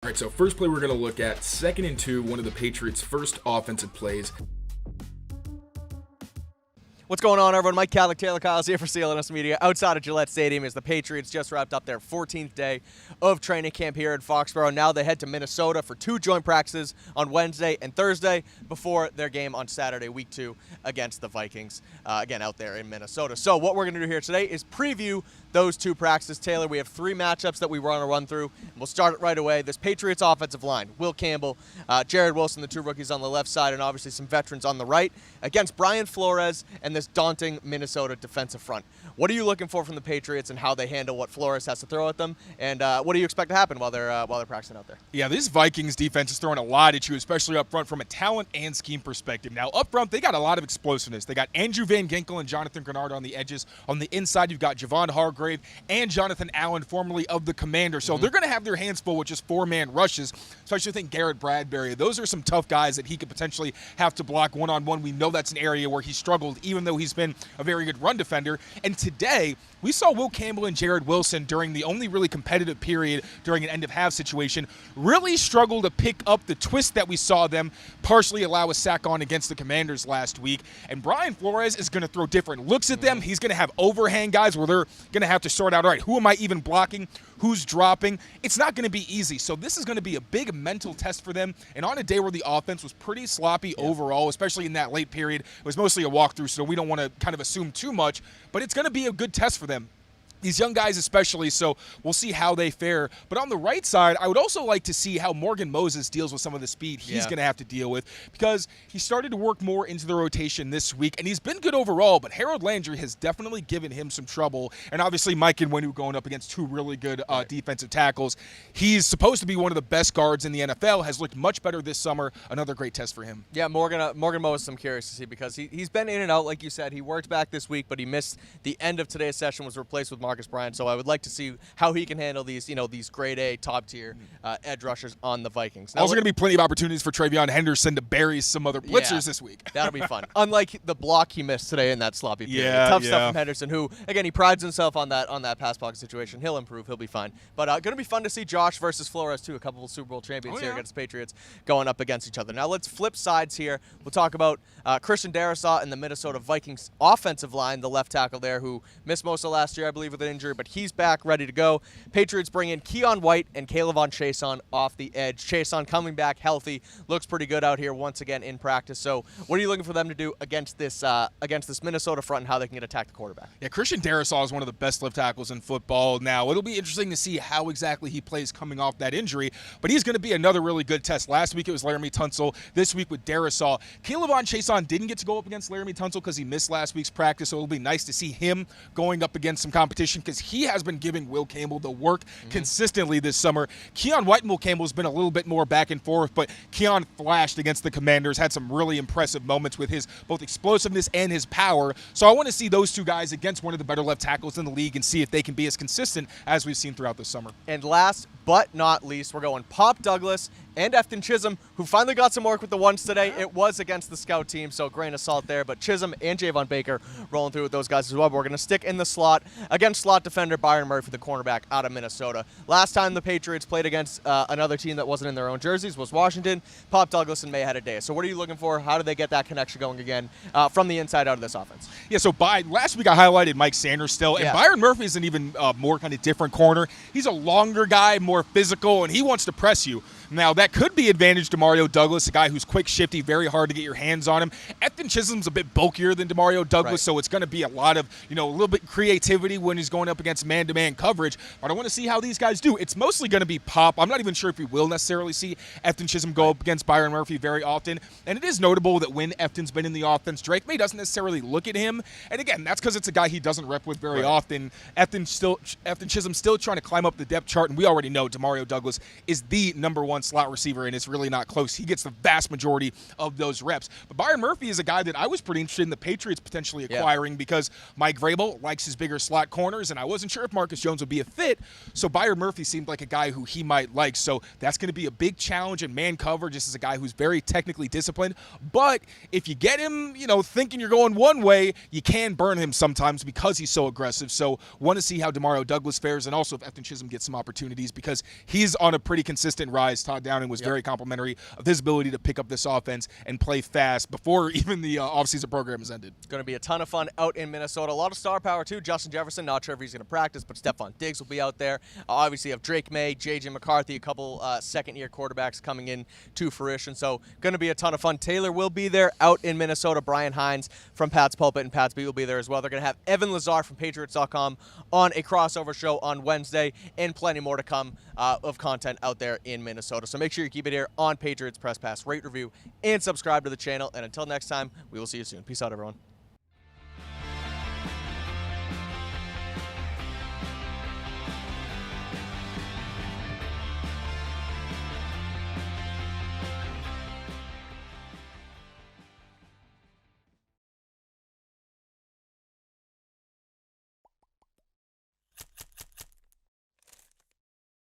All right, so first play we're going to look at, 2nd and 2, one of the Patriots' first offensive plays. What's going on, everyone? Mike Kadlick, Tayler Kyles here for CLNS Media. Outside of Gillette Stadium as the Patriots just wrapped up their 14th day of training camp here in Foxboro. Now they head to Minnesota for 2 joint practices on Wednesday and Thursday before their game on Saturday, week 2, against the Vikings, again, out there in Minnesota. So what we're going to do here today is preview those 2 practices. Taylor, we have 3 matchups that we want to run through. We'll start it right away. This Patriots offensive line, Will Campbell, Jared Wilson, the 2 rookies on the left side, and obviously some veterans on the right, against Brian Flores and this daunting Minnesota defensive front. What are you looking for from the Patriots and how they handle what Flores has to throw at them? And what do you expect to happen while they're practicing out there? Yeah, this Vikings defense is throwing a lot at you, especially up front from a talent and scheme perspective. Now, up front, they got a lot of explosiveness. They got Andrew Van Ginkel and Jonathan Grenard on the edges. On the inside, you've got Javon Hargrave and Jonathan Allen, formerly of the Commander. So they're going to have their hands full with just 4-man rushes. So I should think Garrett Bradbury. Those are some tough guys that he could potentially have to block one-on-one. We know that's an area where he struggled, even though he's been a very good run defender. And today, we saw Will Campbell and Jared Wilson during the only really competitive period during an end-of-half situation really struggle to pick up the twist that we saw them partially allow a sack on against the Commanders last week. And Brian Flores is going to throw different looks at them. He's going to have overhang guys where they're going to have to sort out, all right, who am I even blocking? Who's dropping? It's not going to be easy. So this is going to be a big mental test for them. And on a day where the offense was pretty sloppy overall, especially in that late period, it was mostly a walkthrough, so we don't want to kind of assume too much, but it's going to be a good test for them. These young guys especially, so we'll see how they fare. But on the right side, I would also like to see how Morgan Moses deals with some of the speed he's going to have to deal with, because he started to work more into the rotation this week, and he's been good overall, but Harold Landry has definitely given him some trouble. And obviously Mike Nwenu going up against 2 really good defensive tackles. He's supposed to be one of the best guards in the NFL, has looked much better this summer. Another great test for him. Yeah, Morgan Moses I'm curious to see, because he's been in and out, like you said. He worked back this week, but he missed the end of today's session, was replaced with Marcus Bryant. So I would like to see how he can handle these, these grade A, top tier edge rushers on the Vikings. Now, also going to be plenty of opportunities for Travion Henderson to bury some other blitzers this week. That'll be fun. Unlike the block he missed today in that sloppy period. Tough stuff from Henderson, who, again, he prides himself on that pass block situation. He'll improve. He'll be fine. But going to be fun to see Josh versus Flores, too. A couple of Super Bowl champions here against the Patriots going up against each other. Now let's flip sides here. We'll talk about Christian Darrisaw and the Minnesota Vikings offensive line, the left tackle there, who missed most of last year, I believe, with an injury, but he's back, ready to go. Patriots bring in Keon White and Kayvon Chason off the edge. Chason coming back healthy, looks pretty good out here once again in practice. So what are you looking for them to do against this Minnesota front and how they can attack the quarterback? Yeah, Christian Darrisaw is one of the best left tackles in football. Now, it'll be interesting to see how exactly he plays coming off that injury, but he's going to be another really good test. Last week it was Laramie Tunsil. This week with Darrisaw. Kayvon Chason didn't get to go up against Laramie Tunsil because he missed last week's practice, so it'll be nice to see him going up against some competition, because he has been giving Will Campbell the work consistently this summer. Keon White and Will Campbell's been a little bit more back and forth, but Keon flashed against the Commanders, had some really impressive moments with his both explosiveness and his power. So I want to see those 2 guys against one of the better left tackles in the league and see if they can be as consistent as we've seen throughout the summer. And last but not least, we're going Pop Douglas and Efton Chisholm, who finally got some work with the ones today. It was against the scout team, so grain of salt there. But Chisholm and Javon Baker rolling through with those guys as well. But we're going to stick in the slot against slot defender Byron Murphy, the cornerback out of Minnesota. Last time the Patriots played against another team that wasn't in their own jerseys was Washington. Pop Douglas and May had a day. So what are you looking for? How do they get that connection going again from the inside out of this offense? Yeah, so last week I highlighted Mike Sanders still, and Byron Murphy is an even more kind of different corner. He's a longer guy, more physical, and he wants to press you. Now, that could be advantage to Demario Douglas, a guy who's quick, shifty, very hard to get your hands on him. Efton Chisholm's a bit bulkier than Demario Douglas, so it's going to be a lot of, a little bit creativity when he's going up against man-to-man coverage. But I want to see how these guys do. It's mostly going to be Pop. I'm not even sure if we will necessarily see Efton Chisholm go up against Byron Murphy very often. And it is notable that when Efton's been in the offense, Drake May doesn't necessarily look at him. And again, that's because it's a guy he doesn't rep with very often. Efton Chisholm's still trying to climb up the depth chart, and we already know Demario Douglas is the #1 slot slot receiver, and it's really not close. He gets the vast majority of those reps. But Byron Murphy is a guy that I was pretty interested in the Patriots potentially acquiring because Mike Vrabel likes his bigger slot corners, and I wasn't sure if Marcus Jones would be a fit. So Byron Murphy seemed like a guy who he might like. So that's going to be a big challenge in man cover, just as a guy who's very technically disciplined. But if you get him, thinking you're going one way, you can burn him sometimes because he's so aggressive. So want to see how DeMario Douglas fares, and also if Efton Chisholm gets some opportunities because he's on a pretty consistent rise. Todd Downing was very complimentary of his ability to pick up this offense and play fast before even the offseason program has ended. It's going to be a ton of fun out in Minnesota. A lot of star power, too. Justin Jefferson, not sure if he's going to practice, but Stephon Diggs will be out there. Obviously, you have Drake May, J.J. McCarthy, a couple second-year quarterbacks coming in to fruition. So going to be a ton of fun. Taylor will be there out in Minnesota. Brian Hines from Pat's Pulpit and Pat's Beat will be there as well. They're going to have Evan Lazar from Patriots.com on a crossover show on Wednesday, and plenty more to come of content out there in Minnesota. So make sure you keep it here on Patriots Press Pass. Rate, review, and subscribe to the channel. And until next time, we will see you soon. Peace out, everyone.